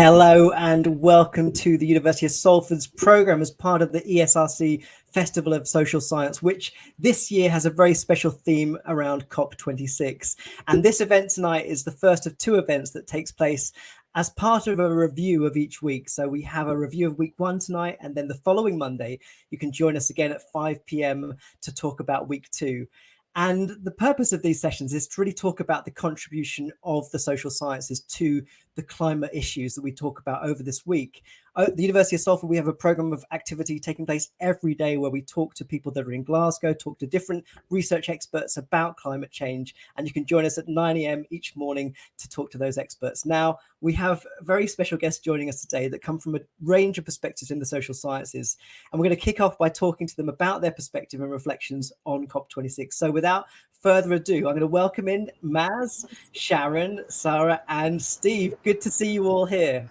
Hello and welcome to the University of Salford's programme as part of the ESRC Festival of Social Science, which this year has a very special theme around COP26. And this event tonight is the first of two events that takes place as part of a review of each week. So we have a review of week one tonight, and then the following Monday, you can join us again at 5 p.m. to talk about week two. And the purpose of these sessions is to really talk about the contribution of the social sciences to the climate issues that we talk about over this week. At the University of Salford, we have a program of activity taking place every day where we talk to people that are in Glasgow, talk to different research experts about climate change, and you can join us at 9 a.m. each morning to talk to those experts. Now, we have very special guests joining us today that come from a range of perspectives in the social sciences, and we're going to kick off by talking to them about their perspective and reflections on COP26. So without further ado, I'm going to welcome in Maz, Sharon, Sarah, and Steve. Good to see you all here.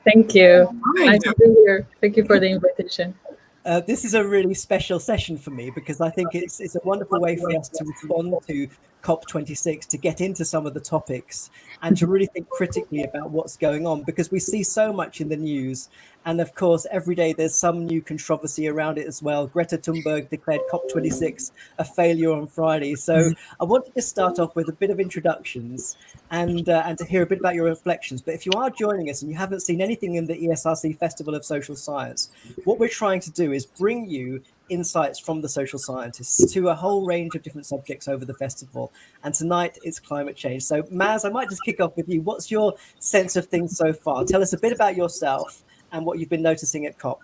Thank you. Nice to be here. Thank you for the invitation. This is a really special session for me because I think it's a wonderful way for us to respond to COP26, to get into some of the topics and to really think critically about what's going on, because we see so much in the news. And of course, every day there's some new controversy around it as well. Greta Thunberg declared COP26 a failure on Friday. So I wanted to start off with a bit of introductions and to hear a bit about your reflections. But if you are joining us and you haven't seen anything in the ESRC Festival of Social Science, what we're trying to do is bring you insights from the social scientists to a whole range of different subjects over the festival. And tonight it's climate change. So Maz, I might just kick off with you. What's your sense of things so far? Tell us a bit about yourself and what you've been noticing at COP.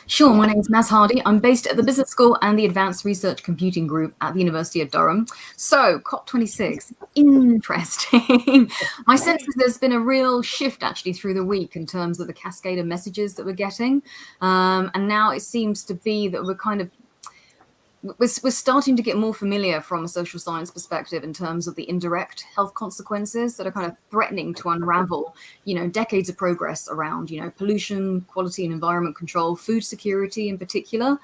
Sure, my name is Maz Hardy. I'm based at the Business School and the Advanced Research Computing Group at the University of Durham. So, COP26, interesting. My sense is there's been a real shift actually through the week in terms of the cascade of messages that we're getting. And now it seems to be that we're starting to get more familiar from a social science perspective in terms of the indirect health consequences that are kind of threatening to unravel, decades of progress around, pollution, quality and environment control, food security in particular.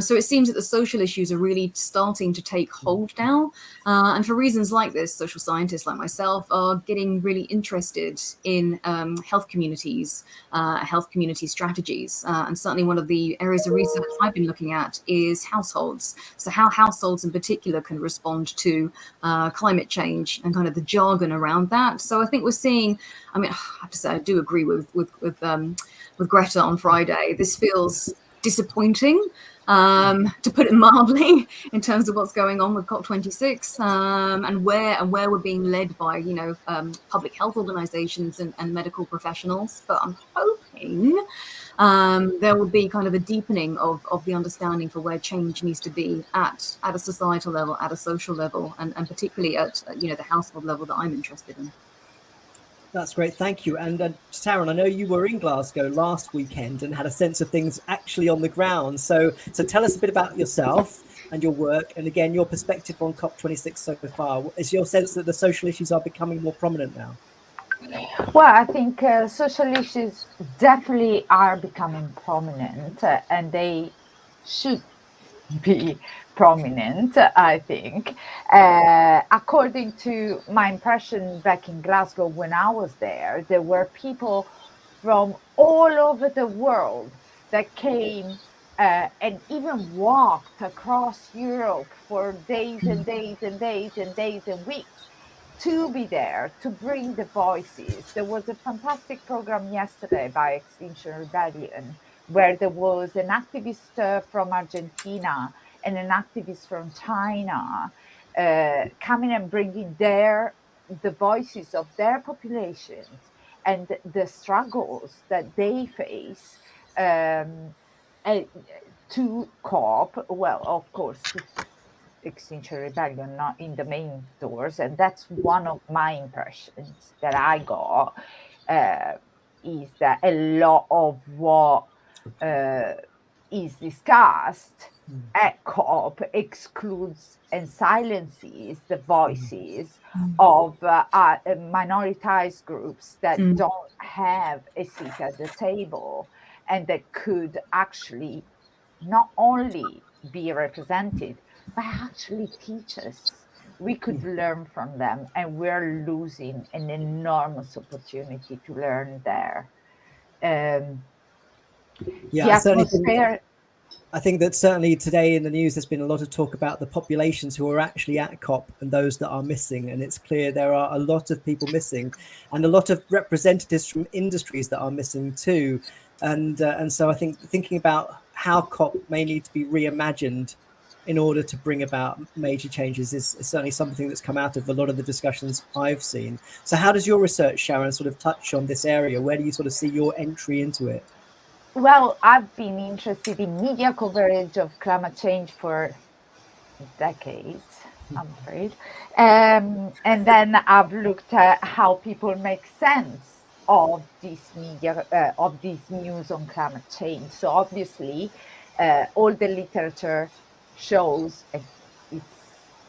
So it seems that the social issues are really starting to take hold now. And for reasons like this, social scientists like myself are getting really interested in health community strategies. And certainly one of the areas of research I've been looking at is households. So how households in particular can respond to climate change and kind of the jargon around that. So I think we're seeing, I have to say, I do agree with Greta on Friday. This feels disappointing, to put it mildly, in terms of what's going on with COP26 and where we're being led by, public health organizations and medical professionals. But I'm hoping there will be kind of a deepening of the understanding for where change needs to be at a societal level, at a social level, and particularly at the household level that I'm interested in. That's great, thank you. And Sharon, I know you were in Glasgow last weekend and had a sense of things actually on the ground. So tell us a bit about yourself and your work, and again, your perspective on COP26 so far. Is your sense that the social issues are becoming more prominent now? Well, I think social issues definitely are becoming prominent, and they should be prominent, I think. According to my impression back in Glasgow when I was there were people from all over the world that came and even walked across Europe for days and days and days and days and weeks to be there, to bring the voices. There was a fantastic program yesterday by Extinction Rebellion, where there was an activist from Argentina and an activist from China coming and bringing the voices of their populations and the struggles that they face to COP. Well, of course, Extinction Rebellion, not in the main doors, and that's one of my impressions that I got, is that a lot of what is discussed at COP excludes and silences the voices of minoritized groups that don't have a seat at the table and that could actually not only be represented, but actually teach us we could learn from them, and we're losing an enormous opportunity to learn there. I think that certainly today in the news, there's been a lot of talk about the populations who are actually at COP and those that are missing. And it's clear there are a lot of people missing, and a lot of representatives from industries that are missing too. And so I think thinking about how COP may need to be reimagined in order to bring about major changes is certainly something that's come out of a lot of the discussions I've seen. So how does your research, Sharon, sort of touch on this area? Where do you sort of see your entry into it? Well, I've been interested in media coverage of climate change for decades, I'm afraid. And then I've looked at how people make sense of this media, of this news on climate change. So obviously, all the literature shows,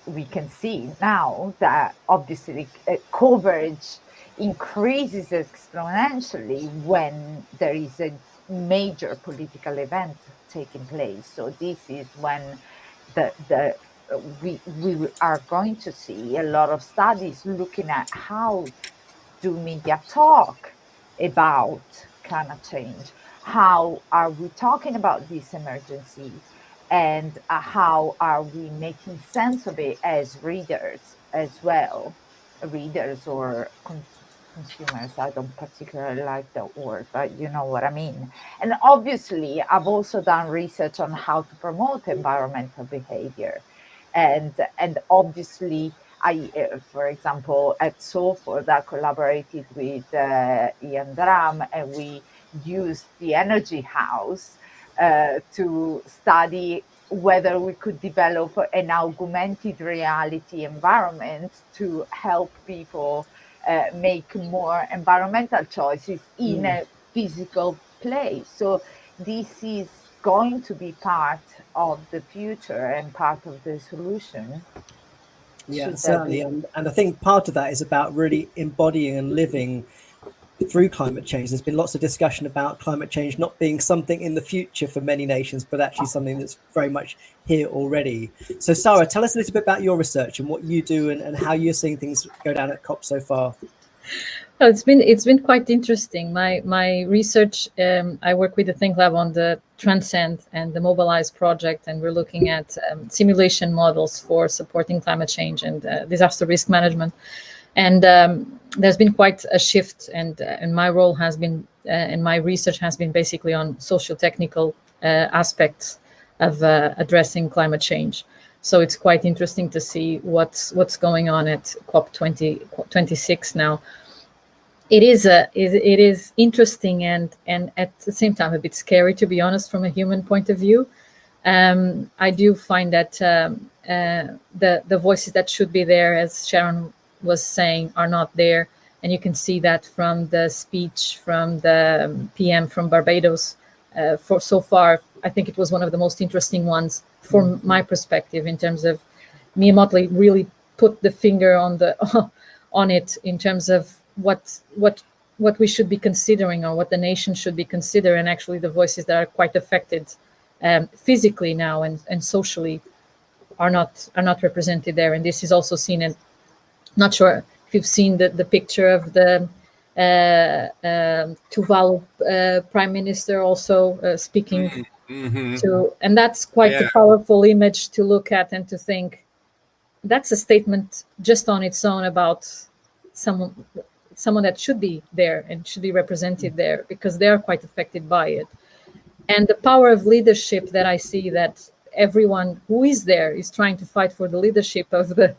we can see now that obviously coverage increases exponentially when there is a major political event taking place. So this is when we are going to see a lot of studies looking at how do media talk about climate change, how are we talking about this emergency, and how are we making sense of it as readers as well, readers or consumers. I don't particularly like that word, but you know what I mean. And obviously, I've also done research on how to promote environmental behavior. And obviously, for example, at Salford, I collaborated with Ian Drum, and we used the Energy House to study whether we could develop an augmented reality environment to help people make more environmental choices in a physical place. So this is going to be part of the future and part of the solution. Yeah, certainly. And I think part of that is about really embodying and living through climate change. There's been lots of discussion about climate change not being something in the future for many nations, but actually something that's very much here already. So Sarah, tell us a little bit about your research and what you do and how you're seeing things go down at COP so far. Well, it's been quite interesting. My research, I work with the Think Lab on the Transcend and the Mobilize project, and we're looking at simulation models for supporting climate change and disaster risk management. And there's been quite a shift, and my role has been, and my research has been basically on socio-technical aspects of addressing climate change. So it's quite interesting to see what's going on at COP26 now. It is interesting and at the same time a bit scary, to be honest, from a human point of view. I do find that the voices that should be there, as Sharon was saying, are not there, and you can see that from the speech from the PM from Barbados. For so far, I think it was one of the most interesting ones from my perspective, in terms of Mia Motley really put the finger on it in terms of what we should be considering, or what the nation should be considering, and actually the voices that are quite affected physically now and socially are not represented there. And this is also seen in, not sure if you've seen the picture of the Tuvalu Prime Minister also speaking to, and that's quite a powerful image to look at and to think, that's a statement just on its own about someone that should be there and should be represented there, because they are quite affected by it. And the power of leadership that I see, that everyone who is there is trying to fight for the leadership of the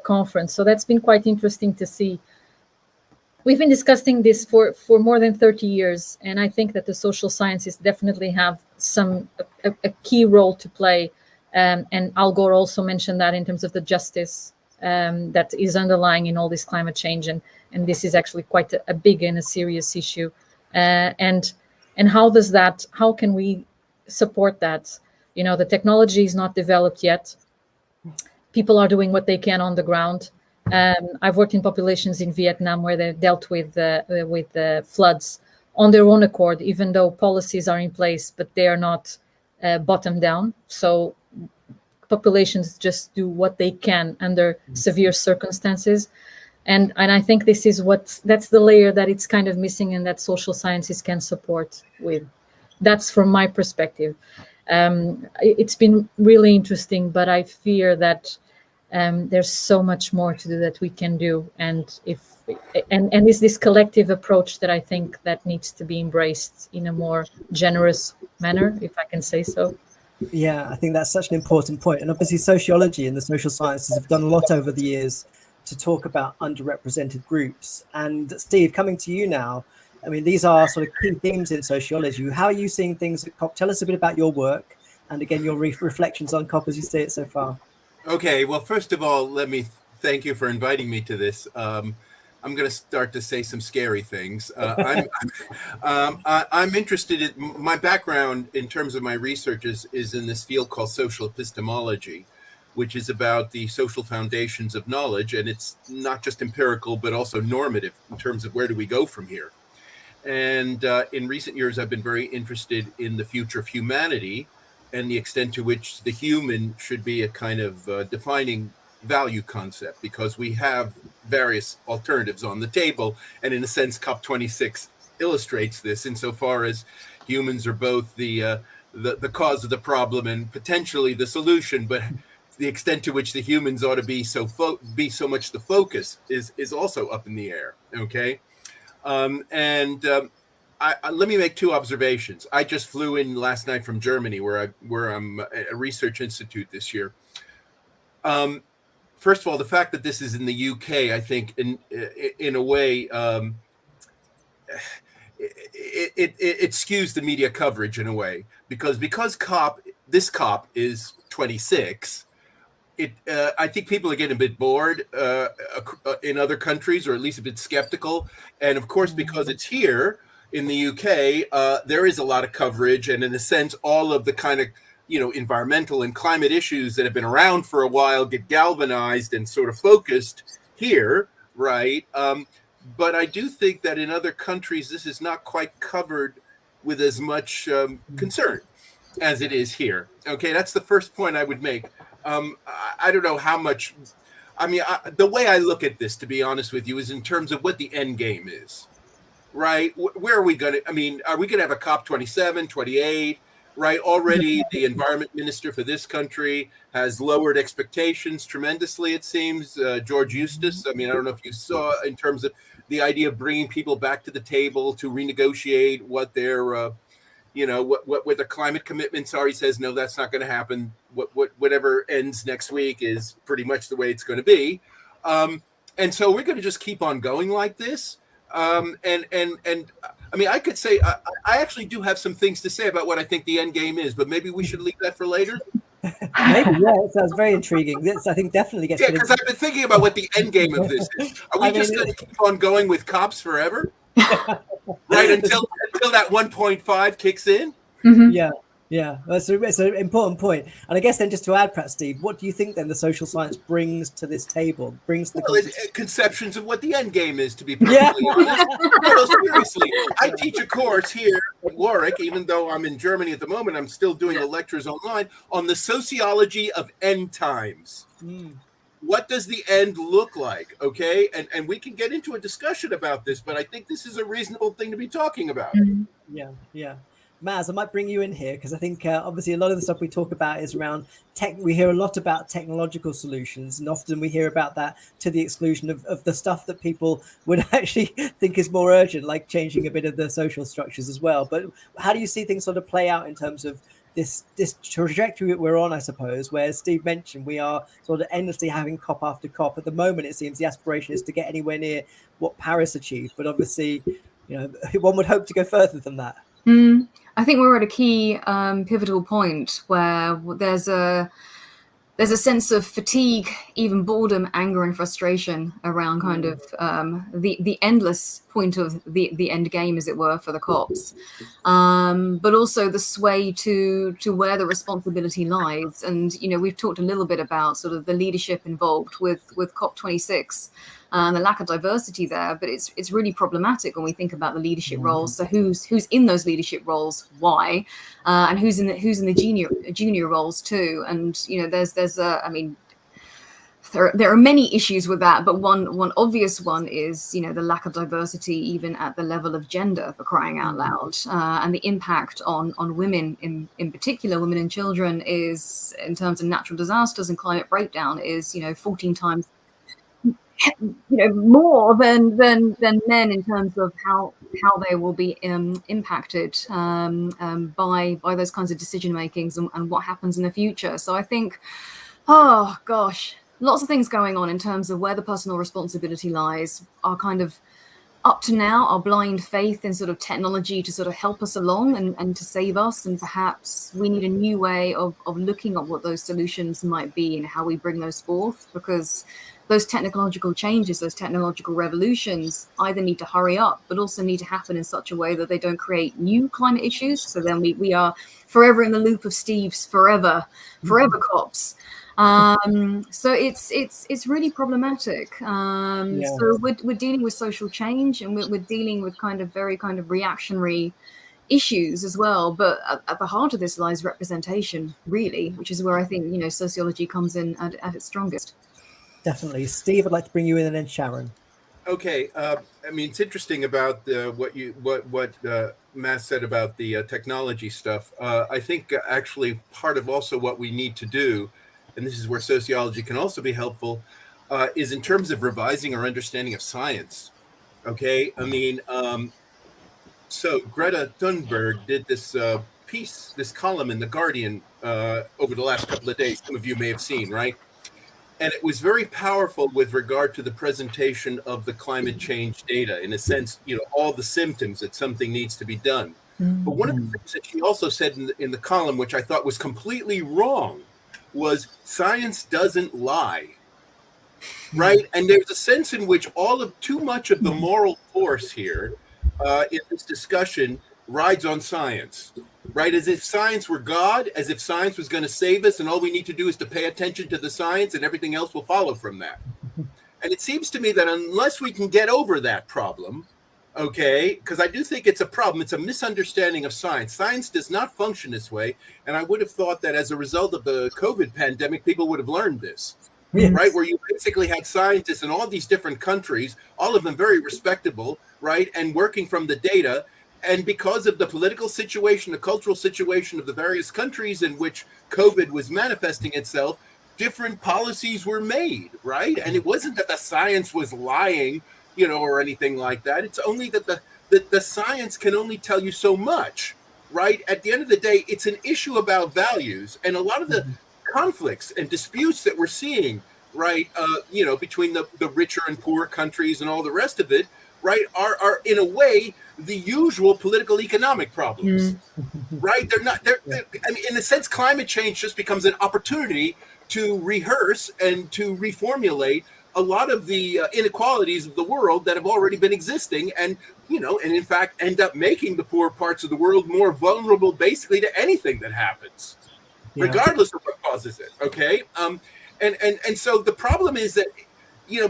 conference. So that's been quite interesting to see. We've been discussing this for more than 30 years, and I think that the social sciences definitely have a key role to play. And Al Gore also mentioned that in terms of the justice that is underlying in all this climate change, and this is actually quite a big and a serious issue. And how can we support that? You know, the technology is not developed yet. People are doing what they can on the ground. I've worked in populations in Vietnam where they dealt with the floods on their own accord, even though policies are in place, but they are not bottom down. So populations just do what they can under severe circumstances. And I think this is that's the layer that it's kind of missing and that social sciences can support with. That's from my perspective. It's been really interesting, but I fear that there's so much more to do that we can do. And it's this collective approach that I think that needs to be embraced in a more generous manner, if I can say so. Yeah, I think that's such an important point. And obviously sociology and the social sciences have done a lot over the years to talk about underrepresented groups. And Steve, coming to you now, I mean, these are sort of key themes in sociology. How are you seeing things at COP? Tell us a bit about your work and again, your reflections on COP as you see it so far. Okay, well, first of all, let me thank you for inviting me to this. I'm going to start to say some scary things. I'm interested in, my background in terms of my research is in this field called social epistemology, which is about the social foundations of knowledge. And it's not just empirical, but also normative in terms of where do we go from here. And in recent years, I've been very interested in the future of humanity and the extent to which the human should be a kind of defining value concept, because we have various alternatives on the table. And in a sense, COP26 illustrates this insofar as humans are both the cause of the problem and potentially the solution, but the extent to which the humans ought to be so much the focus is also up in the air. Okay. Let me make two observations. I just flew in last night from Germany, where I'm at a research institute this year. First of all, the fact that this is in the UK, I think, in a way, it skews the media coverage in a way, because this COP is 26. I think people are getting a bit bored in other countries, or at least a bit skeptical. And of course, because it's here in the UK, there is a lot of coverage. And in a sense, all of the kind of, environmental and climate issues that have been around for a while get galvanized and sort of focused here, right? But I do think that in other countries, this is not quite covered with as much concern as it is here. Okay, that's the first point I would make. I don't know how much. I mean, the way I look at this, to be honest with you, is in terms of what the end game is, right? Where are we going to? I mean, are we going to have a COP27, 28? Right. Already, the environment minister for this country has lowered expectations tremendously, it seems. George Eustice. I mean, I don't know if you saw in terms of the idea of bringing people back to the table to renegotiate what their, what their climate commitments are. He says, no, that's not going to happen. Whatever ends next week is pretty much the way it's going to be. And so we're going to just keep on going like this. And I mean, I could say I actually do have some things to say about what I think the end game is, but maybe we should leave that for later. Maybe, yeah, it sounds very intriguing. This, I think, definitely gets. Yeah, because I've been thinking about what the end game of this is. Are we just going to keep on going with COPs forever, right? Until that 1.5 kicks in. Mm-hmm. Yeah, it's an important point. And I guess then, just to add, perhaps, Steve, what do you think then the social science brings to this table? Conceptions of what the end game is, to be perfectly honest. No, seriously, I teach a course here at Warwick, even though I'm in Germany at the moment. I'm still doing the lectures online on the sociology of end times. What does the end look like? Okay, and we can get into a discussion about this, but I think this is a reasonable thing to be talking about. Yeah. Maz, I might bring you in here because I think obviously a lot of the stuff we talk about is around tech. We hear a lot about technological solutions, and often we hear about that to the exclusion of the stuff that people would actually think is more urgent, like changing a bit of the social structures as well. But how do you see things sort of play out in terms of this trajectory that we're on, I suppose, where Steve mentioned we are sort of endlessly having COP after COP. At the moment, it seems the aspiration is to get anywhere near what Paris achieved, but obviously, one would hope to go further than that. I think we're at a key pivotal point where there's a sense of fatigue, even boredom, anger, and frustration around kind of the endless point of the end game, as it were, for the COPs, but also the sway to where the responsibility lies. And we've talked a little bit about sort of the leadership involved with COP26. and the lack of diversity there. But it's really problematic when we think about the leadership roles. So who's in those leadership roles? Why? And who's in the junior roles too? And there are many issues with that, but one obvious one is, the lack of diversity even at the level of gender, for crying out loud, and the impact on women in particular, women and children, is, in terms of natural disasters and climate breakdown, is 14 times more than men in terms of how they will be impacted by those kinds of decision makings and what happens in the future. So I think, oh gosh, lots of things going on in terms of where the personal responsibility lies. Our kind of, up to now, our blind faith in sort of technology to sort of help us along and to save us. And perhaps we need a new way of looking at what those solutions might be and how we bring those forth, because those technological changes, those technological revolutions either need to hurry up, but also need to happen in such a way that they don't create new climate issues. So then we are forever in the loop of Steve's forever COPs. So it's really problematic. So we're dealing with social change, and we're dealing with very reactionary issues as well. But at the heart of this lies representation, really, which is where I think sociology comes in at its strongest. Definitely. Steve, I'd like to bring you in, and then Sharon. Okay. It's interesting about what Matt said about the technology stuff. I think actually part of also what we need to do, and this is where sociology can also be helpful, is in terms of revising our understanding of science. Okay. So Greta Thunberg did this piece, this column in The Guardian over the last couple of days. Some of you may have seen, right? And it was very powerful with regard to the presentation of the climate change data. In a sense, all the symptoms that something needs to be done. But one of the things that she also said in the column, which I thought was completely wrong, was science doesn't lie, right? And there's a sense in which too much of the moral force here in this discussion rides on science, right? As if science were God, as if science was going to save us, and all we need to do is to pay attention to the science and everything else will follow from that. And it seems to me that unless we can get over that problem, okay, because I do think it's a problem, it's a misunderstanding of science. Science does not function this way. And I would have thought that as a result of the COVID pandemic, people would have learned this. Yes. Right, where you basically had scientists in all these different countries, all of them very respectable, right, and working from the data. And because of the political situation, the cultural situation of the various countries in which COVID was manifesting itself, different policies were made, right? And it wasn't that the science was lying, or anything like that. It's only that the science can only tell you so much, right? At the end of the day, it's an issue about values. And a lot of the conflicts and disputes that we're seeing, right, between the richer and poorer countries and all the rest of it, right, are in a way the usual political economic problems, right? They're in a sense, climate change just becomes an opportunity to rehearse and to reformulate a lot of the inequalities of the world that have already been existing, and and in fact end up making the poor parts of the world more vulnerable basically to anything that happens, regardless of what causes it. Okay. And so the problem is that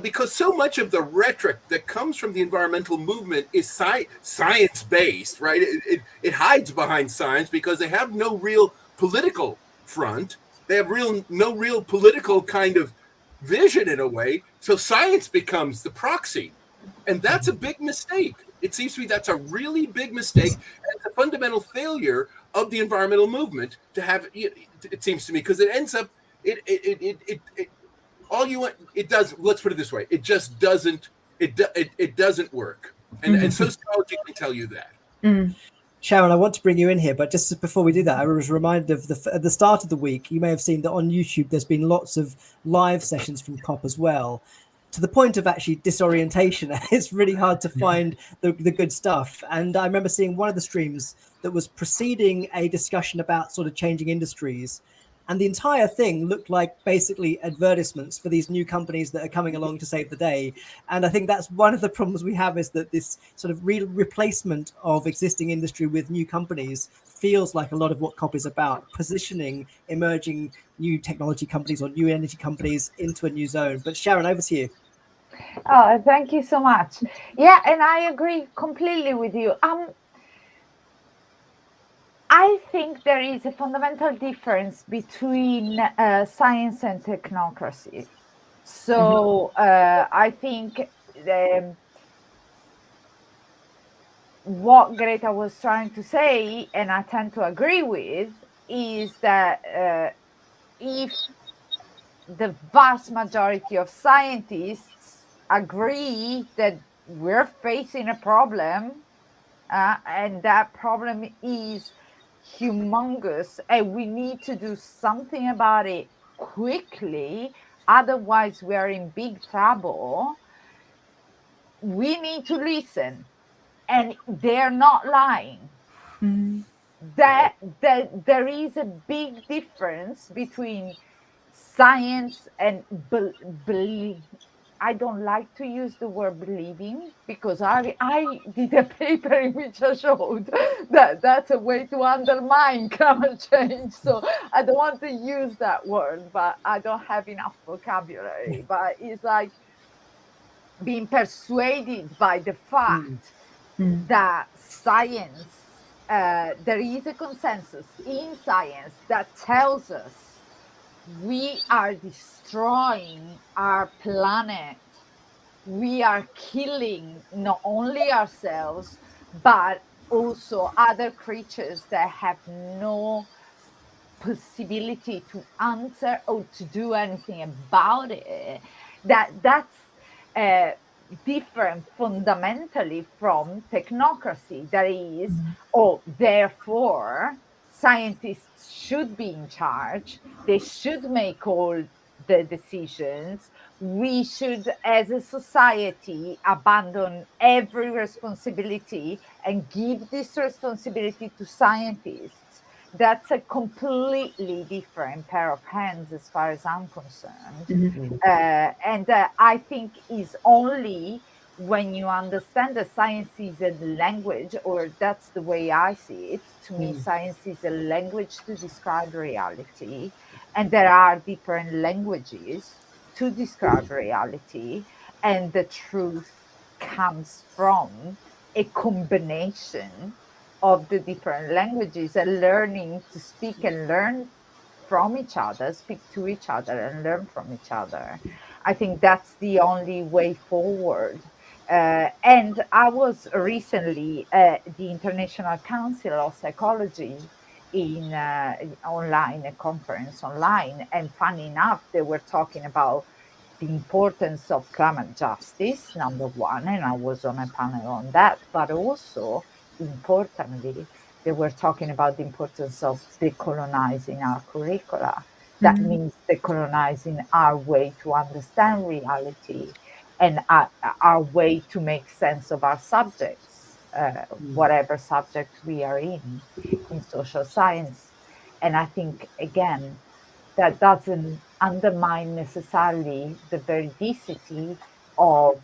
because so much of the rhetoric that comes from the environmental movement is science-based, right? It hides behind science because they have no real political front. They have no real political kind of vision in a way. So science becomes the proxy. And that's a big mistake. It seems to me that's a really big mistake. And it's a fundamental failure of the environmental movement to have, it seems to me, because it ends up, let's put it this way, it just doesn't work. And sociology can tell you that. Sharon, I want to bring you in here, but just before we do that, I was reminded of at the start of the week, you may have seen that on YouTube, there's been lots of live sessions from COP as well, to the point of actually disorientation. It's really hard to find the good stuff. And I remember seeing one of the streams that was preceding a discussion about sort of changing industries. And the entire thing looked like basically advertisements for these new companies that are coming along to save the day. And I think that's one of the problems we have, is that this sort of replacement of existing industry with new companies feels like a lot of what COP is about, positioning emerging new technology companies or new energy companies into a new zone. But Sharon, over to you. Oh, thank you so much. Yeah, and I agree completely with you. I think there is a fundamental difference between science and technocracy. So I think what Greta was trying to say, and I tend to agree with, is that if the vast majority of scientists agree that we're facing a problem, and that problem is humongous, and we need to do something about it quickly, otherwise we are in big trouble. We need to listen, and they're not lying. That there is a big difference between science and belief. I don't like to use the word believing, because I did a paper in which I showed that that's a way to undermine climate change. So I don't want to use that word, but I don't have enough vocabulary. But it's like being persuaded by the fact that science, there is a consensus in science that tells us we are destroying our planet. We are killing not only ourselves, but also other creatures that have no possibility to answer or to do anything about it. That's different fundamentally from technocracy. That is, therefore scientists should be in charge. They should make all the decisions. We should, as a society, abandon every responsibility and give this responsibility to scientists. That's a completely different pair of hands as far as I'm concerned. And I think is only when you understand that science is a language, or that's the way I see it. To me, science is a language to describe reality, and there are different languages to describe reality, and the truth comes from a combination of the different languages, and learning to speak and learn from each other, speak to each other and learn from each other. I think that's the only way forward. And I was recently at the International Council of Psychology in online, a conference online, and funny enough, they were talking about the importance of climate justice, number one, and I was on a panel on that, but also importantly, they were talking about the importance of decolonizing our curricula. That means decolonizing our way to understand reality and our way to make sense of our subjects, whatever subject we are in social science. And I think, again, that doesn't undermine necessarily the veridicity of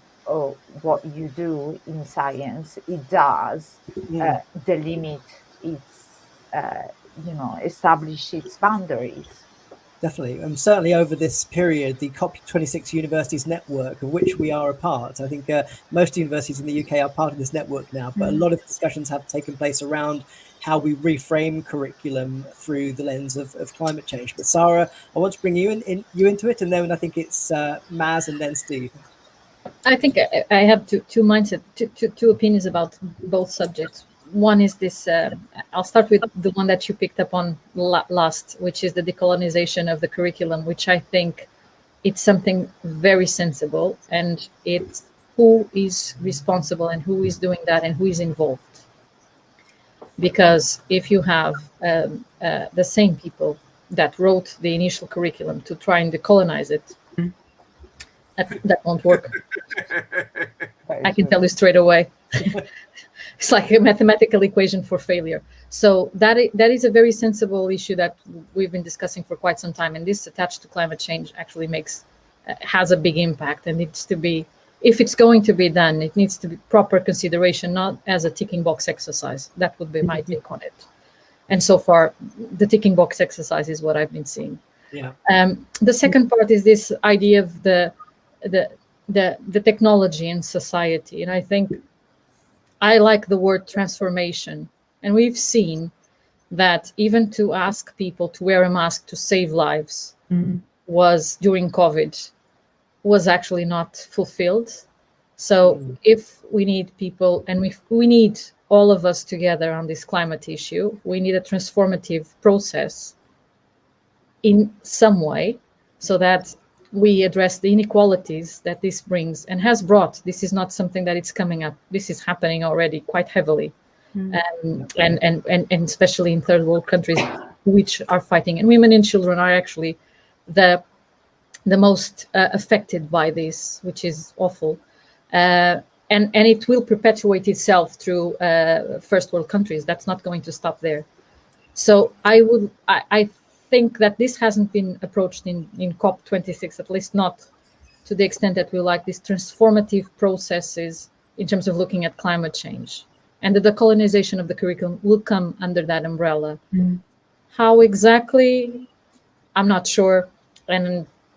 what you do in science. It does delimit its, establish its boundaries. Definitely. And certainly over this period, the COP26 Universities Network, of which we are a part, I think most universities in the UK are part of this network now, but a lot of discussions have taken place around how we reframe curriculum through the lens of climate change. But Sarah, I want to bring you into it, and then I think it's Maz and then Steve. I think I have two mindsets, two opinions about both subjects. One is this, I'll start with the one that you picked up on last, which is the decolonization of the curriculum, which I think it's something very sensible, and it's who is responsible and who is doing that and who is involved. Because if you have the same people that wrote the initial curriculum to try and decolonize it, that won't work. I can tell you straight away. It's like a mathematical equation for failure. So that is a very sensible issue that we've been discussing for quite some time. And this attached to climate change actually has a big impact, and needs to be, if it's going to be done, it needs to be proper consideration, not as a ticking box exercise. That would be my take on it. And so far, the ticking box exercise is what I've been seeing. Yeah. The second part is this idea of the technology in society. And I think I like the word transformation. And we've seen that even to ask people to wear a mask to save lives was during COVID was actually not fulfilled. So if we need people, and we need all of us together on this climate issue, we need a transformative process in some way so that we address the inequalities that this brings and has brought. This is not something that it's coming up. This is happening already quite heavily. And especially in third world countries, which are fighting, and women and children are actually the most affected by this, which is awful. And it will perpetuate itself through first world countries. That's not going to stop there. So I think that this hasn't been approached in COP26, at least not to the extent that we like these transformative processes in terms of looking at climate change. And the decolonization of the curriculum will come under that umbrella. How exactly, I'm not sure.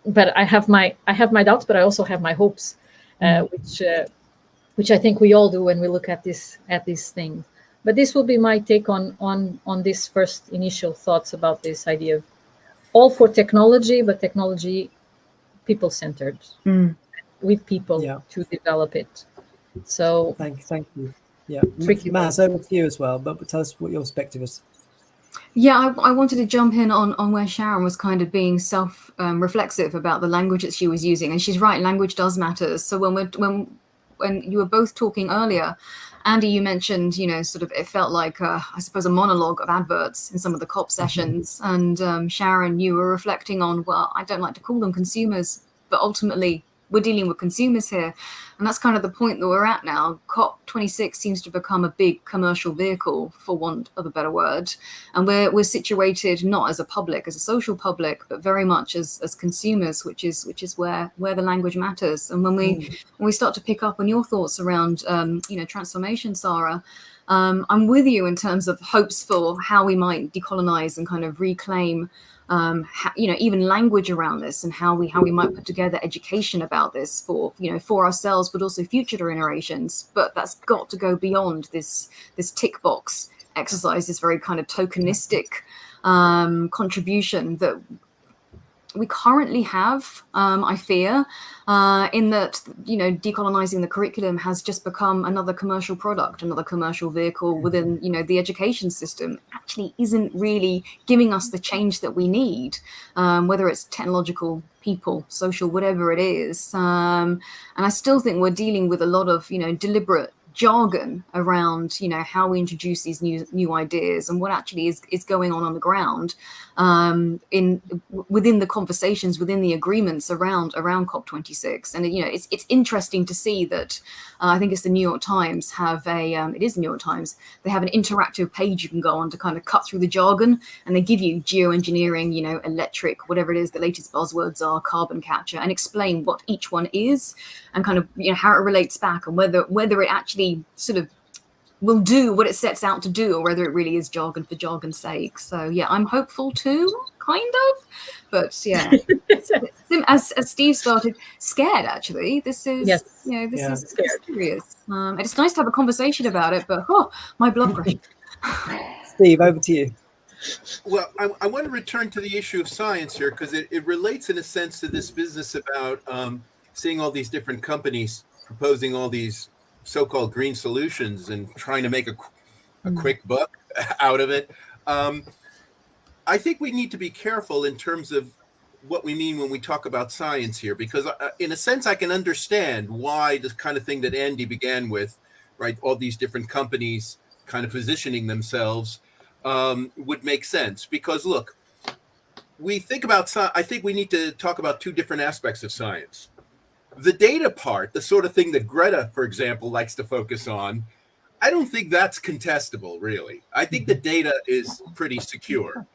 But I have my doubts, but I also have my hopes, which I think we all do when we look at this thing. But this will be my take on this first initial thoughts about this idea of all for technology, but technology people-centered, with people to develop it. So thank you. Yeah, tricky. Matt, over to you as well, but tell us what your perspective is. Yeah, I wanted to jump in on where Sharon was kind of being self-reflexive about the language that she was using, and she's right. Language does matter. So when you were both talking earlier, Andy, you mentioned, sort of it felt like I suppose a monologue of adverts in some of the COP sessions, and Sharon, you were reflecting on, well, I don't like to call them consumers, but ultimately we're dealing with consumers here. And that's kind of the point that we're at now. COP26 seems to become a big commercial vehicle, for want of a better word. And we're situated not as a public, as a social public, but very much as consumers, which is where the language matters. And when we start to pick up on your thoughts around transformation, Sarah, I'm with you in terms of hopes for how we might decolonize and kind of reclaim even language around this, and how we might put together education about this for ourselves, but also future generations. But that's got to go beyond this tick box exercise, this very kind of tokenistic contribution that we currently have, I fear, in that, decolonizing the curriculum has just become another commercial product, another commercial vehicle within, the education system. Actually isn't really giving us the change that we need, whether it's technological, people, social, whatever it is. And I still think we're dealing with a lot of, deliberate jargon around how we introduce these new ideas and what actually is going on the ground within the conversations, within the agreements around COP26. And it's interesting to see that I think it's the New York Times have it is the New York Times, they have an interactive page you can go on to kind of cut through the jargon, and they give you geoengineering, electric, whatever it is, the latest buzzwords are, carbon capture, and explain what each one is and kind of how it relates back, and whether it actually sort of will do what it sets out to do, or whether it really is jargon for jargon's sake. So yeah, I'm hopeful too, kind of, but yeah, as Steve started, scared actually. This is is serious, and it's nice to have a conversation about it. But my blood pressure. Steve, over to you. Well, I want to return to the issue of science here, because it relates in a sense to this business about seeing all these different companies proposing all these so-called green solutions and trying to make a quick buck out of it. I think we need to be careful in terms of what we mean when we talk about science here, because in a sense, I can understand why this kind of thing that Andy began with, right? All these different companies kind of positioning themselves would make sense, because look, we think about I think we need to talk about two different aspects of science. The data part, the sort of thing that Greta, for example, likes to focus on, I don't think that's contestable, really. I think the data is pretty secure.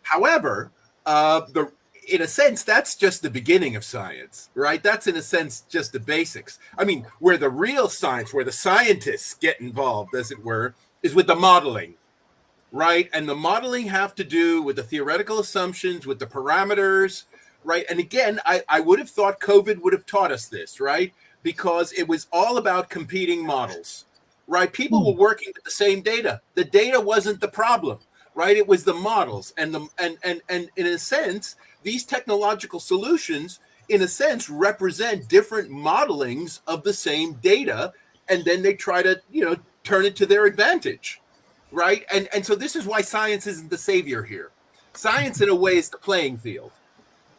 However, in a sense, that's just the beginning of science, right? That's, in a sense, just the basics. I mean, where the real science, where the scientists get involved, as it were, is with the modeling, right? And the modeling have to do with the theoretical assumptions, with the parameters, right? And again, I would have thought COVID would have taught us this, right? Because it was all about competing models, right? People were working with the same data. The data wasn't the problem, right? It was the models. And in a sense, these technological solutions, in a sense, represent different modelings of the same data. And then they try to, turn it to their advantage, right? And so this is why science isn't the savior here. Science, in a way, is the playing field,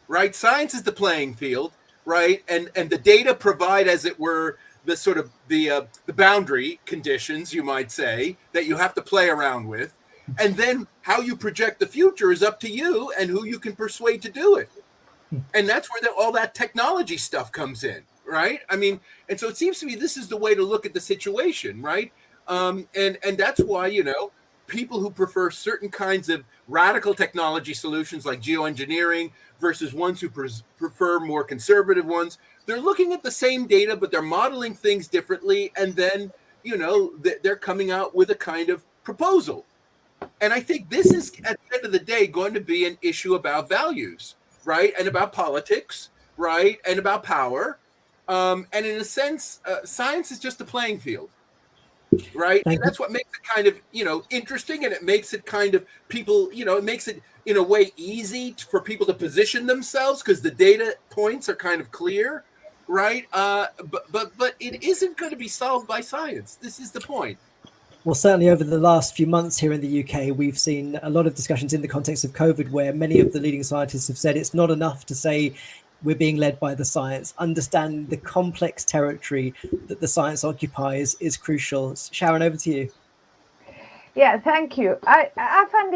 right? Science is the playing field, right? And the data provide, as it were, the sort of the boundary conditions, you might say, that you have to play around with. And then how you project the future is up to you and who you can persuade to do it. And that's where all that technology stuff comes in, right? I mean, and so it seems to me this is the way to look at the situation, right? And that's why, people who prefer certain kinds of radical technology solutions like geoengineering versus ones who prefer more conservative ones, they're looking at the same data, but they're modeling things differently. And then, they're coming out with a kind of proposal. And I think this is, at the end of the day, going to be an issue about values, right? And about politics, right? And about power. And in a sense, science is just a playing field, right? And that's what makes it kind of, interesting. And it makes it kind of people, it makes it in a way easy for people to position themselves because the data points are kind of clear, right? But it isn't going to be solved by science. This is the point. Well, certainly over the last few months here in the UK, we've seen a lot of discussions in the context of COVID where many of the leading scientists have said it's not enough to say we're being led by the science. Understand the complex territory that the science occupies is crucial. Sharon, over to you. Yeah, thank you. I find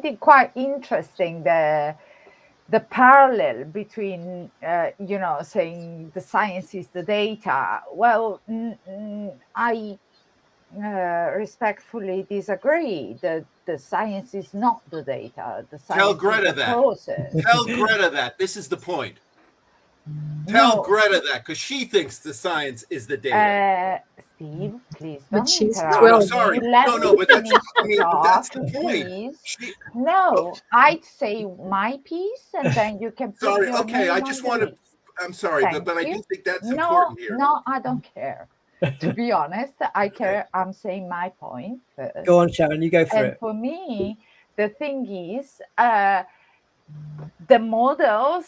it quite interesting the parallel between saying the science is the data. Well, I respectfully disagree. The science is not the data. The science Tell Greta is the process. Tell Greta that. This is the point. Tell Greta that because she thinks the science is the data. Steve, please But don't she's interrupt. 12. No, sorry. No, but that's the point. No, I'd say my piece and then you can put Sorry, your okay, name I on just the want to, list. I'm sorry, but I do think that's important here. No, I don't care. To be honest, I care. I'm saying my point first. Go on, Sharon, you go for it. For me, the thing is, the models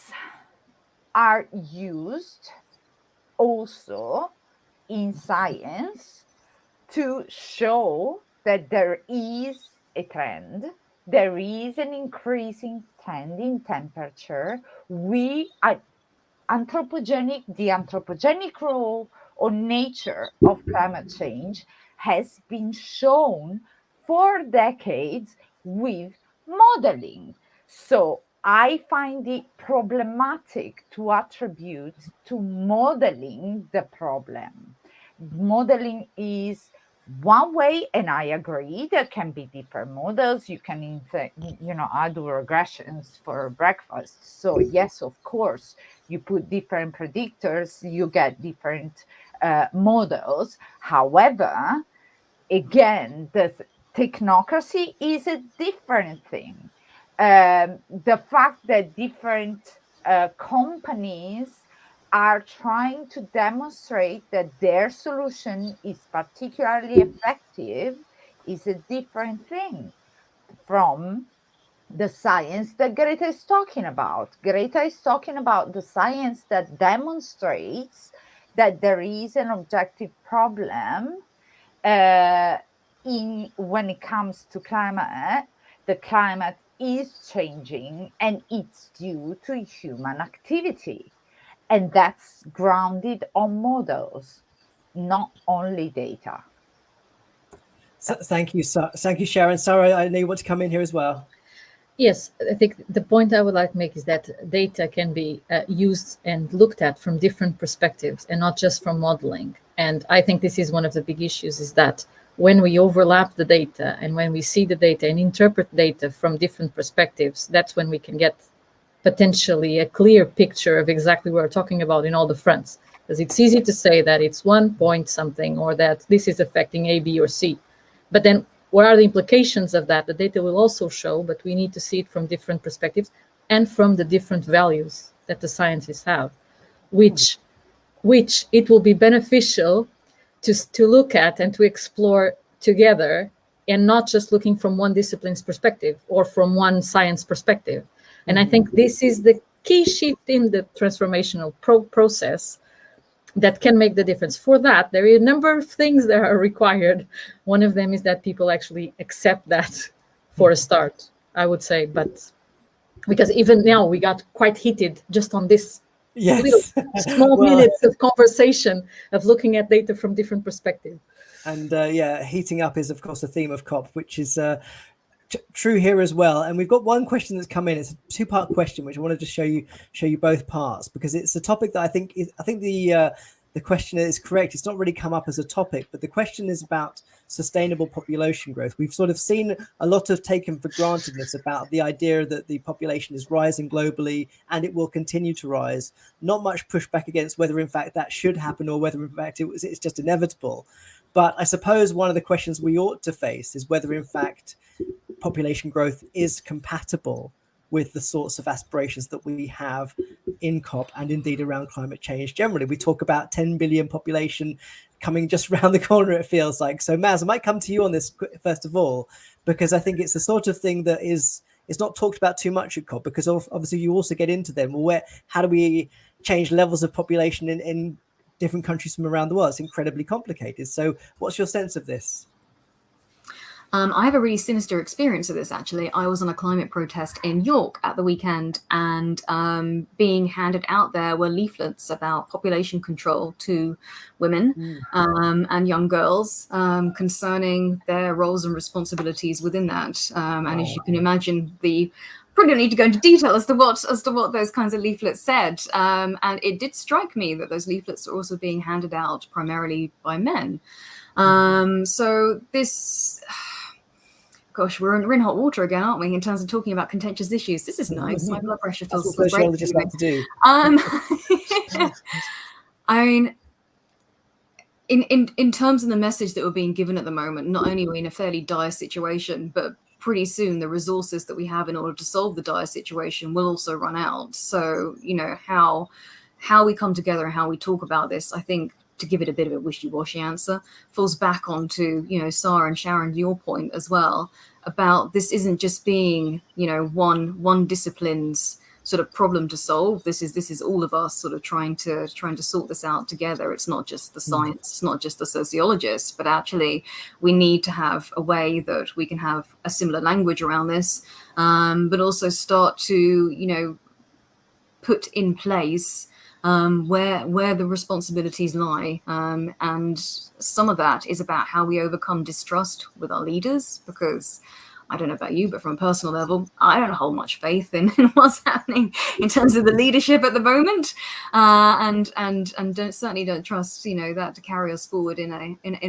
are used also in science to show that there is a trend, there is an increasing trend in temperature. We are the anthropogenic role or nature of climate change has been shown for decades with modeling. So I find it problematic to attribute to modeling the problem. Modeling is one way, and I agree, there can be different models. You can, I do regressions for breakfast. So yes, of course, you put different predictors, you get different models. However, again, the technocracy is a different thing. The fact that different companies are trying to demonstrate that their solution is particularly effective is a different thing from the science that Greta is talking about. Greta is talking about the science that demonstrates that there is an objective problem when it comes to climate. The climate is changing and it's due to human activity. And that's grounded on models, not only data. So, thank you, Sharon. Sarah, I know you want to come in here as well. Yes, I think the point I would like to make is that data can be used and looked at from different perspectives and not just from modeling. And I think this is one of the big issues, is that when we overlap the data and when we see the data and interpret data from different perspectives, that's when we can get potentially a clear picture of exactly what we're talking about in all the fronts. Because it's easy to say that it's 1 point something or that this is affecting A, B, or C. But then what are the implications of that? The data will also show, but we need to see it from different perspectives, and from the different values that the scientists have, which it will be beneficial to look at and to explore together, and not just looking from one discipline's perspective or from one science perspective. And I think this is the key shift in the transformational process that can make the difference. For that, there are a number of things that are required. One of them is that people actually accept that for a start, I would say. But because even now we got quite heated just on this little small minutes of conversation of looking at data from different perspectives. And heating up is, of course, the theme of COP, which is true here as well. And we've got one question that's come in. It's a two-part question, which I wanted to show you both parts, because it's a topic that I think the question is correct. It's not really come up as a topic, but the question is about sustainable population growth. We've sort of seen a lot of taken for grantedness about the idea that the population is rising globally and it will continue to rise. Not much pushback against whether in fact that should happen or whether in fact it's just inevitable. But I suppose one of the questions we ought to face is whether in fact population growth is compatible with the sorts of aspirations that we have in COP and indeed around climate change generally. We talk about 10 billion population coming just around the corner, it feels like. So Maz, I might come to you on this first of all, because I think it's the sort of thing that is not talked about too much at COP, because obviously you also get into them. Well, how do we change levels of population in different countries from around the world? It's incredibly complicated. So what's your sense of this? I have a really sinister experience of this, actually. I was on a climate protest in York at the weekend, and being handed out there were leaflets about population control to women and young girls concerning their roles and responsibilities within that. And as you can imagine, probably don't need to go into detail as to what those kinds of leaflets said. And it did strike me that those leaflets are also being handed out primarily by men. So this... Gosh, we're in hot water again, aren't we, in terms of talking about contentious issues? This is nice. My blood pressure feels great. Sociologists like to do. I mean, in terms of the message that we're being given at the moment, not only are we in a fairly dire situation, but pretty soon the resources that we have in order to solve the dire situation will also run out. So, how we come together and how we talk about this, I think, to give it a bit of a wishy-washy answer, falls back onto, Sarah and Sharon, your point as well, about this isn't just being, one discipline's sort of problem to solve. This is all of us sort of trying to sort this out together. It's not just the science, it's not just the sociologists, but actually we need to have a way that we can have a similar language around this, but also start to, put in place where the responsibilities lie. And some of that is about how we overcome distrust with our leaders, because I don't know about you, but from a personal level, I don't hold much faith in what's happening in terms of the leadership at the moment, and certainly don't trust that to carry us forward in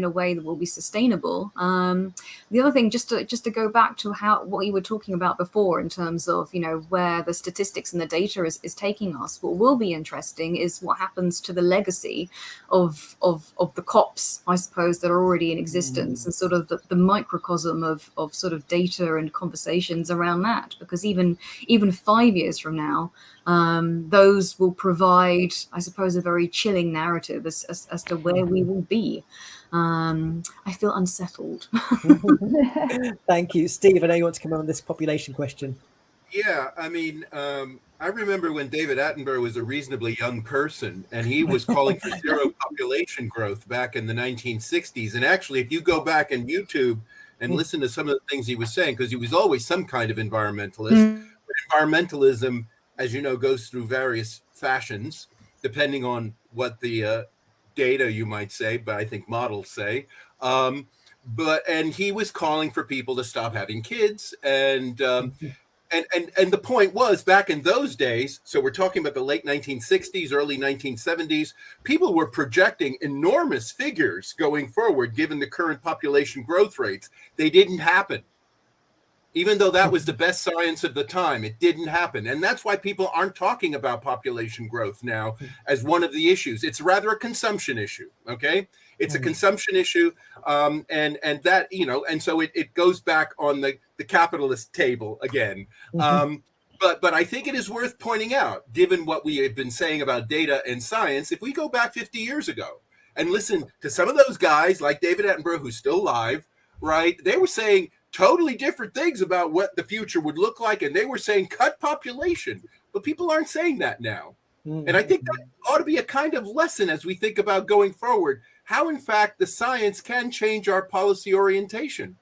a way that will be sustainable. The other thing, just to go back to what you were talking about before in terms of where the statistics and the data is taking us, what will be interesting is what happens to the legacy of the COPs, I suppose, that are already in existence, and sort of the microcosm of sort of data and conversations around that, because even 5 years from now, those will provide, I suppose, a very chilling narrative as to where we will be. I feel unsettled. Thank you, Steve. I know you want to come on this population question. Yeah, I mean, I remember when David Attenborough was a reasonably young person, and he was calling for zero population growth back in the 1960s. And actually, if you go back in YouTube and listen to some of the things he was saying, because he was always some kind of environmentalist. But environmentalism, as you know, goes through various fashions, depending on what the data, you might say, but I think models say. And he was calling for people to stop having kids. And the point was, back in those days, so we're talking about the late 1960s, early 1970s, people were projecting enormous figures going forward, given the current population growth rates. They didn't happen. Even though that was the best science of the time, it didn't happen. And that's why people aren't talking about population growth now as one of the issues. It's rather a consumption issue, okay? It's a consumption issue, and that, and so it goes back on the capitalist table again. But But I think it is worth pointing out, given what we have been saying about data and science, if we go back 50 years ago and listen to some of those guys like David Attenborough, who's still alive, right? They were saying totally different things about what the future would look like, and they were saying cut population. But people aren't saying that now. And I think that ought to be a kind of lesson as we think about going forward, how, in fact, the science can change our policy orientation.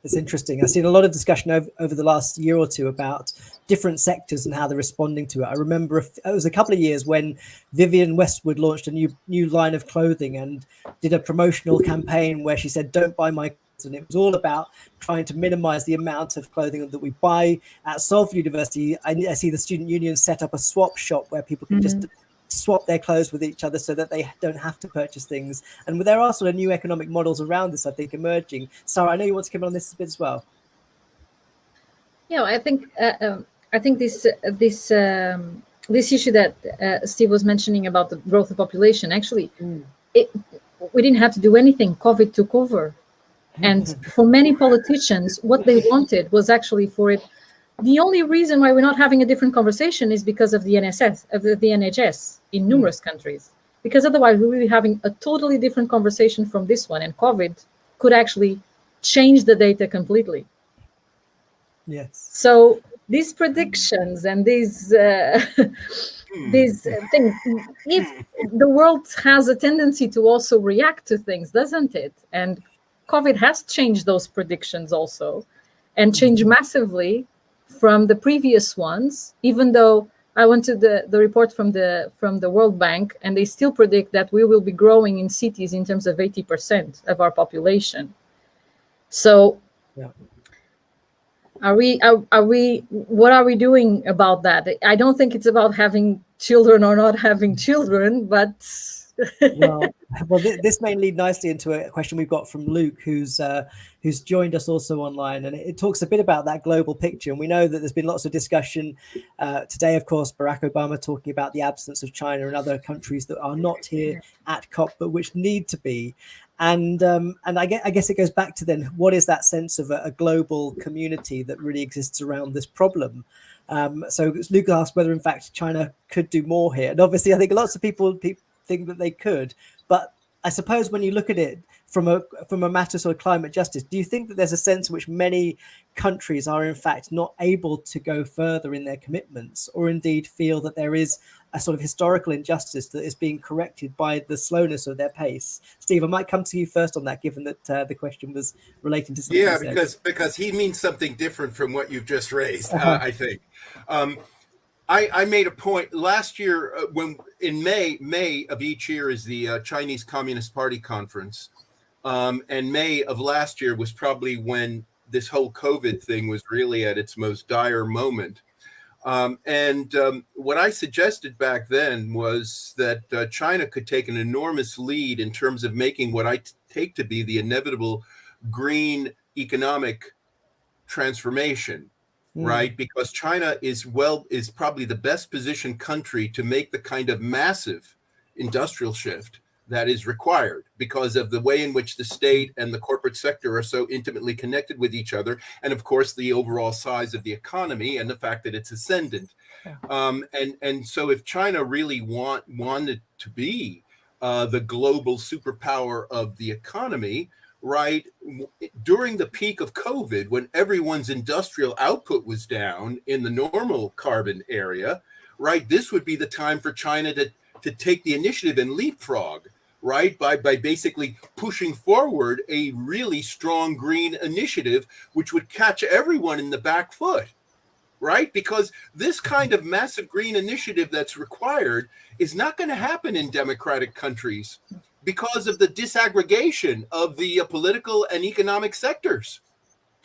It's interesting. I've seen a lot of discussion over the last year or two about different sectors and how they're responding to it. I remember it was a couple of years when Vivienne Westwood launched a new line of clothing and did a promotional campaign where she said, "Don't buy my clothes." And it was all about trying to minimize the amount of clothing that we buy. At Salford University, I see the student union set up a swap shop where people can just swap their clothes with each other so that they don't have to purchase things. And there are sort of new economic models around this, I think, emerging. Sarah, I know you want to come on this a bit as well. Yeah, I think this issue that Steve was mentioning about the growth of population, actually, we didn't have to do anything. COVID took over. And for many politicians, what they wanted was actually for it. The only reason why we're not having a different conversation is because of the NHS in numerous countries. Because otherwise, we will be having a totally different conversation from this one. And COVID could actually change the data completely. Yes. So these predictions and these things, if the world has a tendency to also react to things, doesn't it? And COVID has changed those predictions also, and changed massively from the previous ones, even though I went to the report from the World Bank, and they still predict that we will be growing in cities in terms of 80% of our population. So are we what are we doing about that? I don't think it's about having children or not having children, but well, this may lead nicely into a question we've got from Luke, who's joined us also online, and it talks a bit about that global picture. And we know that there's been lots of discussion today, of course, Barack Obama talking about the absence of China and other countries that are not here at COP, but which need to be. And I guess it goes back to then, what is that sense of a global community that really exists around this problem? So Luke asked whether, in fact, China could do more here. And obviously, I think lots of people think that they could. But I suppose when you look at it from a matter sort of climate justice, do you think that there's a sense in which many countries are, in fact, not able to go further in their commitments, or indeed feel that there is a sort of historical injustice that is being corrected by the slowness of their pace? Steve, I might come to you first on that, given that the question was relating to something. Yeah, because he means something different from what you've just raised, I think. I made a point last year when in May of each year is the Chinese Communist Party conference. And May of last year was probably when this whole COVID thing was really at its most dire moment. What I suggested back then was that China could take an enormous lead in terms of making what I take to be the inevitable green economic transformation, right? Because China is probably the best positioned country to make the kind of massive industrial shift that is required because of the way in which the state and the corporate sector are so intimately connected with each other. And of course, the overall size of the economy and the fact that it's ascendant. And so if China really wanted to be the global superpower of the economy, right, during the peak of COVID, when everyone's industrial output was down in the normal carbon area, right, this would be the time for China to take the initiative and leapfrog, right, by basically pushing forward a really strong green initiative, which would catch everyone in the back foot, right? Because this kind of massive green initiative that's required is not going to happen in democratic countries because of the disaggregation of the political and economic sectors,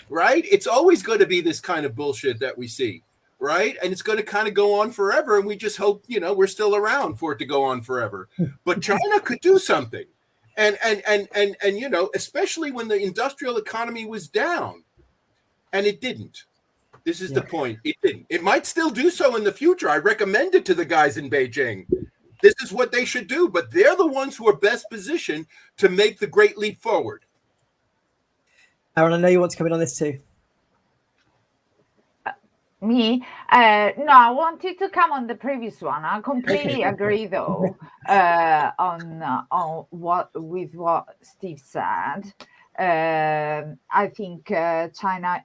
right? It's always going to be this kind of bullshit that we see, right? And it's going to kind of go on forever. And we just hope, we're still around for it to go on forever. But China could do something. And especially when the industrial economy was down, and it didn't. This is the point. It didn't. It might still do so in the future. I recommend it to the guys in Beijing. This is what they should do, but they're the ones who are best positioned to make the great leap forward. Aaron, I know you want to come in on this too. Me? No, I wanted to come on the previous one. I completely agree, though, on what Steve said. I think China,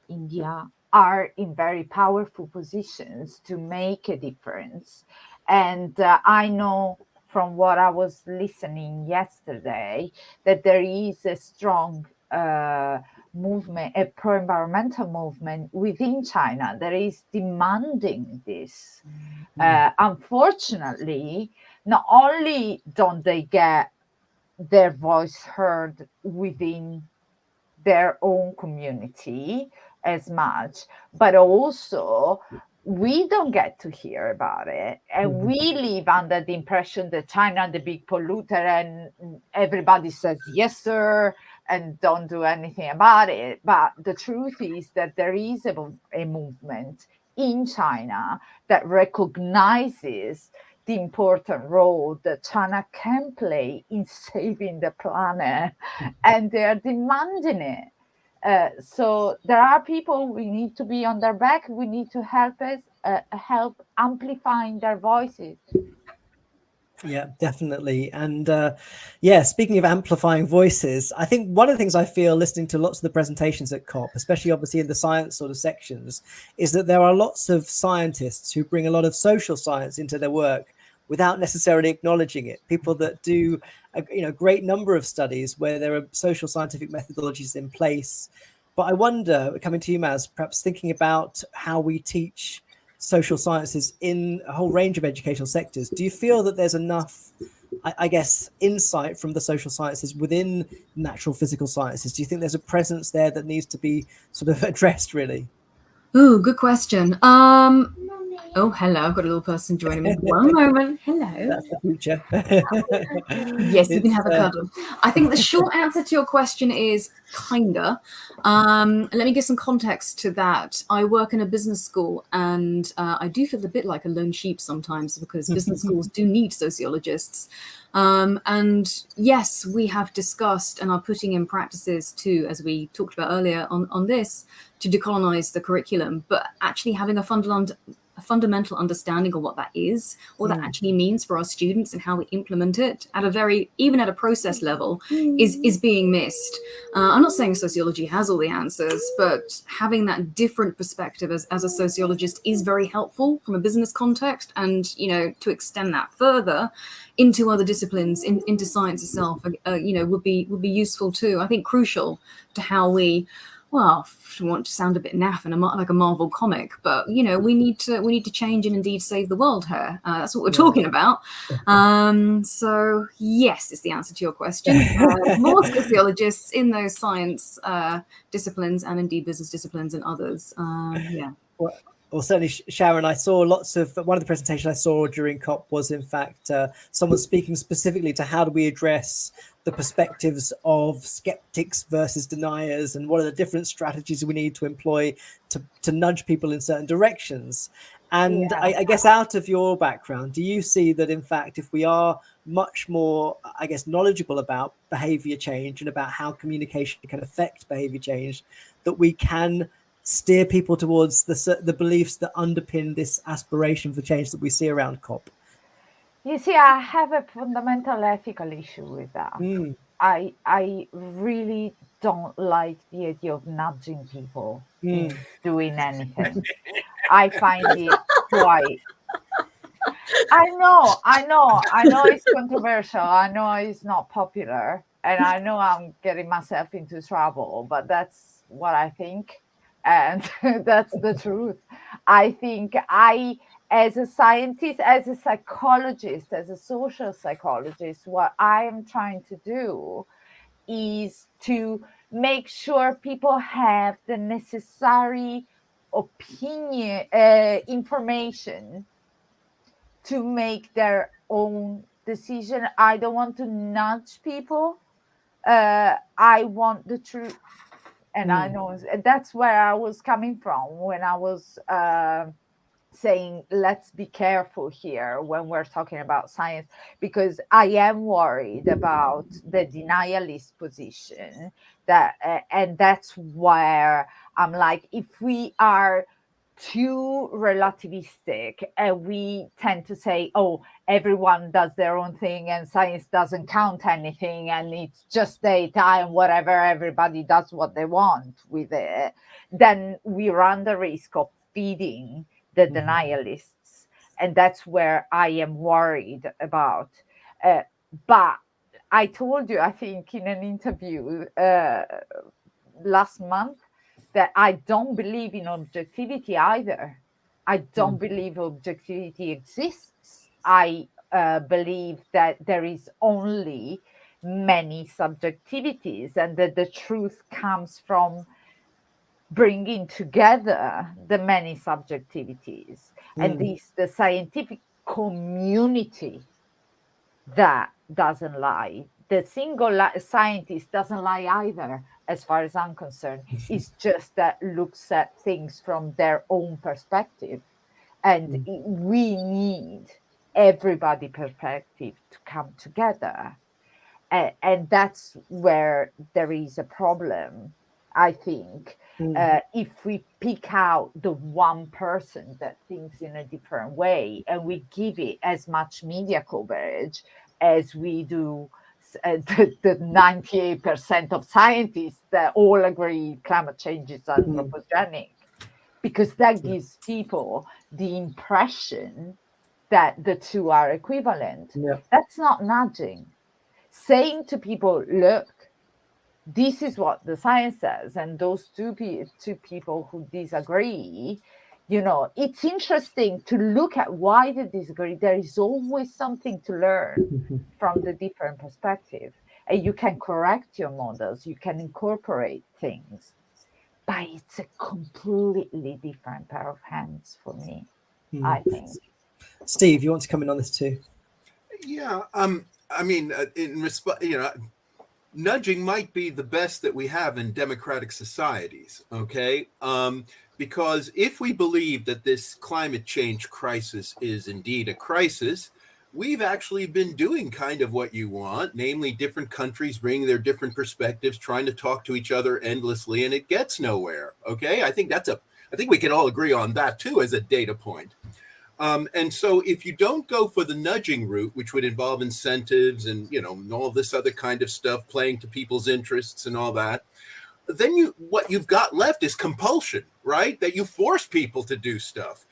India are in very powerful positions to make a difference, and I know from what I was listening yesterday that there is a strong movement, a pro-environmental movement within China that is demanding this. Unfortunately, not only don't they get their voice heard within their own community as much, but also we don't get to hear about it, and we live under the impression that China the big polluter and everybody says yes sir and don't do anything about it. But the truth is that there is a movement in China that recognizes the important role that China can play in saving the planet, and they're demanding it. So there are people, we need to be on their back. We need to help amplifying their voices. Yeah, definitely. And yeah, speaking of amplifying voices, I think one of the things I feel listening to lots of the presentations at COP, especially obviously in the science sort of sections, is that there are lots of scientists who bring a lot of social science into their work without necessarily acknowledging it. People that do a great number of studies where there are social scientific methodologies in place. But I wonder, coming to you, Maz, perhaps thinking about how we teach social sciences in a whole range of educational sectors. Do you feel that there's enough, I guess, insight from the social sciences within natural physical sciences? Do you think there's a presence there that needs to be sort of addressed, really? Oh, good question. Oh, hello. I've got a little person joining me. One moment. Hello. That's the future. Yes, you can have a cuddle. I think the short answer to your question is kinda. Let me give some context to that. I work in a business school, and I do feel a bit like a lone sheep sometimes because business schools do need sociologists. And yes, we have discussed and are putting in practices too, as we talked about earlier on this, to decolonize the curriculum, but actually having a fundamental understanding of what that is, what that actually means for our students and how we implement it at even at a process level is being missed. I'm not saying sociology has all the answers, but having that different perspective as a sociologist is very helpful from a business context, and to extend that further into other disciplines, into science itself, would be useful too. I think crucial to how we, well, I want to sound a bit naff and like a Marvel comic, but we need to change and indeed save the world here. That's what we're talking about. So yes, is the answer to your question. More sociologists in those science disciplines and indeed business disciplines and others. Yeah. Well, certainly, Sharon, I saw lots of, one of the presentations I saw during COP was in fact someone speaking specifically to how do we address the perspectives of skeptics versus deniers, and what are the different strategies we need to employ to nudge people in certain directions. And yeah. I guess out of your background, do you see that in fact, if we are much more, I guess, knowledgeable about behavior change and about how communication can affect behavior change, that we can steer people towards the beliefs that underpin this aspiration for change that we see around COP? You see, I have a fundamental ethical issue with that. I really don't like the idea of nudging people in doing anything. I find it quite... I know it's controversial. I know it's not popular, and I know I'm getting myself into trouble, but that's what I think. And that's the truth. I think as a scientist, as a psychologist, as a social psychologist, what I am trying to do is to make sure people have the necessary information to make their own decision. I don't want to nudge people. I want the truth. And I know that's where I was coming from when I was saying, let's be careful here when we're talking about science, because I am worried about the denialist position and that's where I'm like, if we are too relativistic and we tend to say, oh, everyone does their own thing and science doesn't count anything and it's just data and whatever, everybody does what they want with it, then we run the risk of feeding the denialists. And that's where I am worried about. But I told you, I think in an interview last month, that I don't believe in objectivity either. I don't believe objectivity exists. I believe that there is only many subjectivities and that the truth comes from bringing together the many subjectivities. And this, the scientific community that doesn't lie. The single scientist doesn't lie either, as far as I'm concerned. It's just that looks at things from their own perspective. And we need everybody's perspective to come together. And that's where there is a problem, I think. If we pick out the one person that thinks in a different way and we give it as much media coverage as we do the 98% of scientists that all agree climate change is anthropogenic, because that gives people the impression that the two are equivalent. That's not nudging. Saying to people, look, this is what the science says, and those two people who disagree, you know, it's interesting to look at why they disagree. There is always something to learn from the different perspective, and you can correct your models, you can incorporate things, but it's a completely different pair of hands for me, I think. Steve, you want to come in on this too? Yeah, I mean, in response, you know, nudging might be the best that we have in democratic societies, okay? Because if we believe that this climate change crisis is indeed a crisis, we've actually been doing kind of what you want, namely different countries bringing their different perspectives, trying to talk to each other endlessly, and it gets nowhere, okay? I think we can all agree on that too as a data point. And so if you don't go for the nudging route, which would involve incentives and, you know, and all this other kind of stuff, playing to people's interests and all that, then what you've got left is compulsion, right? That you force people to do stuff.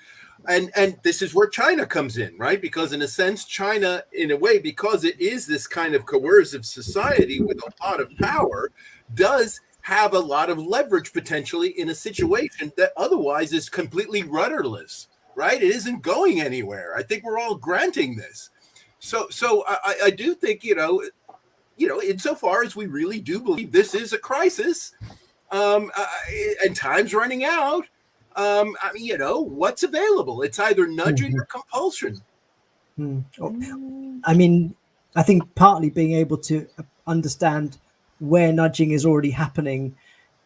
And this is where China comes in, right? Because in a sense, China, in a way, because it is this kind of coercive society with a lot of power, does have a lot of leverage potentially in a situation that otherwise is completely rudderless. Right? It isn't going anywhere. I think we're all granting this. So I do think, you know, insofar as we really do believe this is a crisis, and time's running out, I mean, you know, what's available? It's either nudging or compulsion. I mean, I think partly being able to understand where nudging is already happening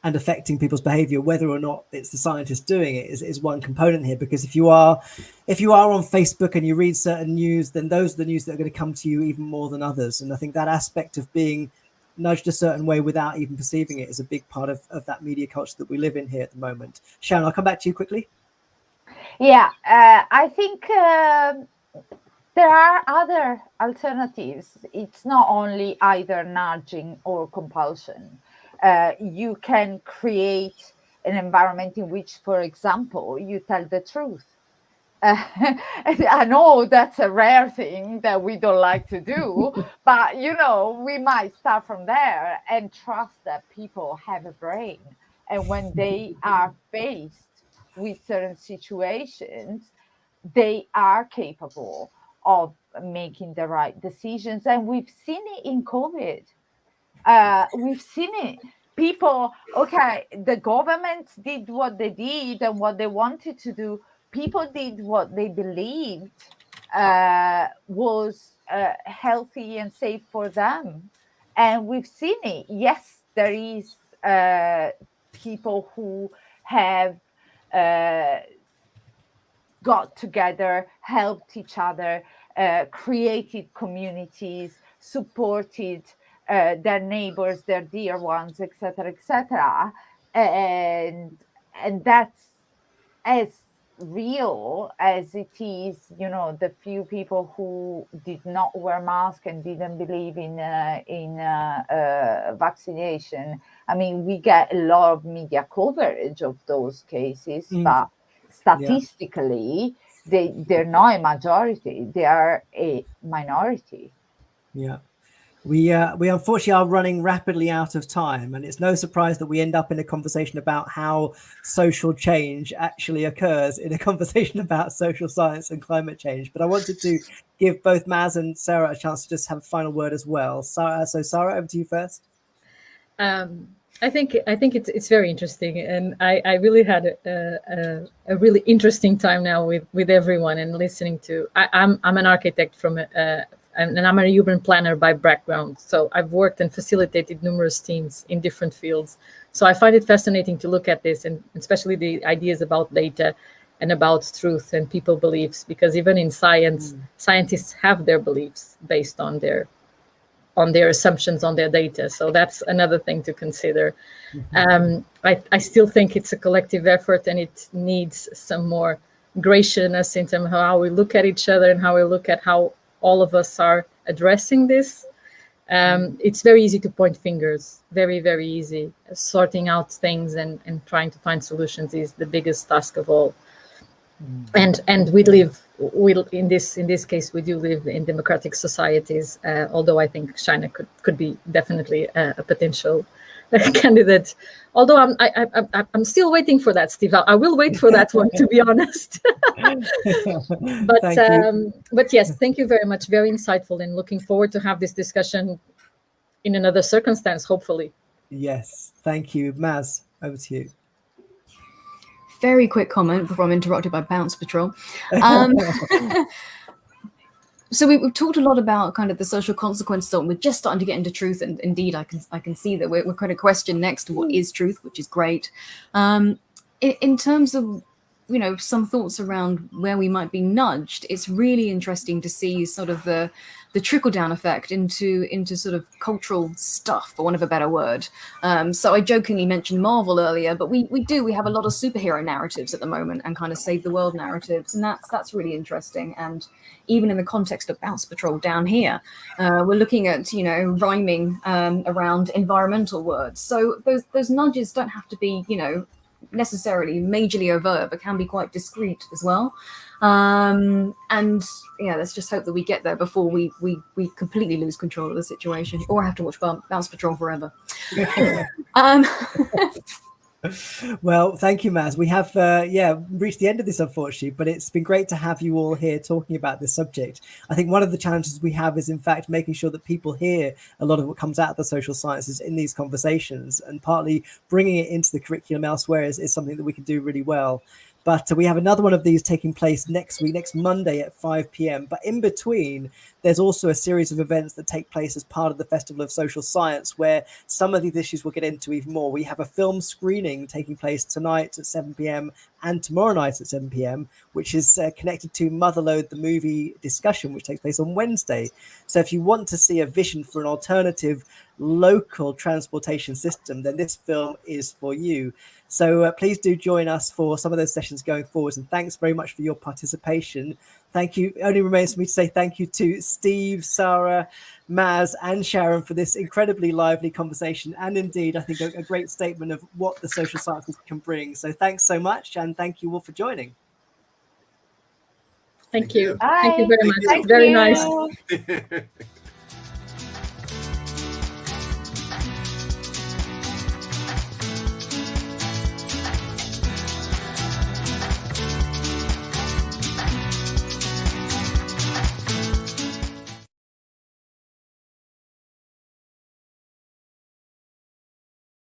and affecting people's behavior, whether or not it's the scientists doing it, is one component here. Because if you are on Facebook and you read certain news, then those are the news that are going to come to you even more than others. And I think that aspect of being nudged a certain way without even perceiving it is a big part of that media culture that we live in here at the moment. Sharon, I'll come back to you quickly. Yeah, I think there are other alternatives. It's not only either nudging or compulsion. You can create an environment in which, for example, you tell the truth. I know that's a rare thing that we don't like to do, but, you know, we might start from there and trust that people have a brain. And when they are faced with certain situations, they are capable of making the right decisions. And we've seen it in COVID. We've seen it. People, okay, the governments did what they did and what they wanted to do. People did what they believed was healthy and safe for them. And we've seen it. Yes, there is people who have got together, helped each other, created communities, supported their neighbors, their dear ones, etc., etc. And and that's as real as it is, the few people who did not wear masks and didn't believe in vaccination. I mean, we get a lot of media coverage of those cases, but statistically, they're not a majority; they are a minority. Yeah. We unfortunately are running rapidly out of time, and it's no surprise that we end up in a conversation about how social change actually occurs in a conversation about social science and climate change. But I wanted to give both Maz and Sarah a chance to just have a final word as well. So Sarah, over to you first. I think it's very interesting, and I really had a really interesting time now with everyone and listening to. I'm an architect and I'm a urban planner by background. So I've worked and facilitated numerous teams in different fields. So I find it fascinating to look at this, and especially the ideas about data and about truth and people beliefs, because even in science, scientists have their beliefs based on their assumptions on their data. So that's another thing to consider. I still think it's a collective effort, and it needs some more graciousness in terms of how we look at each other and how we look at how all of us are addressing this. It's very easy to point fingers, very, very easy. Sorting out things and trying to find solutions is the biggest task of all. And we in this case, we do live in democratic societies, although I think China could be definitely a potential candidate. Although I'm still waiting for that, Steve. I will wait for that one, to be honest. But yes, thank you very much. Very insightful, and looking forward to have this discussion in another circumstance, hopefully. Yes, thank you. Maz, over to you. Very quick comment before I'm interrupted by Bounce Patrol. So we've talked a lot about kind of the social consequences, and we're just starting to get into truth. And indeed, I can see that we're kind of question next to what is truth, which is great. In terms of, some thoughts around where we might be nudged, it's really interesting to see sort of the trickle-down effect into sort of cultural stuff, for want of a better word. So I jokingly mentioned Marvel earlier, but we have a lot of superhero narratives at the moment, and kind of save the world narratives, and that's really interesting. And even in the context of Bounce Patrol down here, we're looking at rhyming around environmental words. So those nudges don't have to be necessarily majorly overt, but can be quite discreet as well. And let's just hope that we get there before we completely lose control of the situation, or have to watch Bounce Patrol forever. Well, thank you, Maz. We have reached the end of this, unfortunately, but it's been great to have you all here talking about this subject. I think one of the challenges we have is, in fact, making sure that people hear a lot of what comes out of the social sciences in these conversations, and partly bringing it into the curriculum elsewhere is something that we can do really well. But we have another one of these taking place next week, next Monday at 5 p.m. But in between, there's also a series of events that take place as part of the Festival of Social Science, where some of these issues we'll get into even more. We have a film screening taking place tonight at 7 p.m. and tomorrow night at 7 p.m., which is connected to Motherload, the movie discussion, which takes place on Wednesday. So if you want to see a vision for an alternative local transportation system, then this film is for you. So please do join us for some of those sessions going forwards, and thanks very much for your participation. Thank you. It only remains for me to say thank you to Steve, Sarah, Maz and Sharon for this incredibly lively conversation, and indeed I think a great statement of what the social sciences can bring. So thanks so much, and thank you all for joining. Thank you. Bye. Thank you very much. Thank Very you. nice.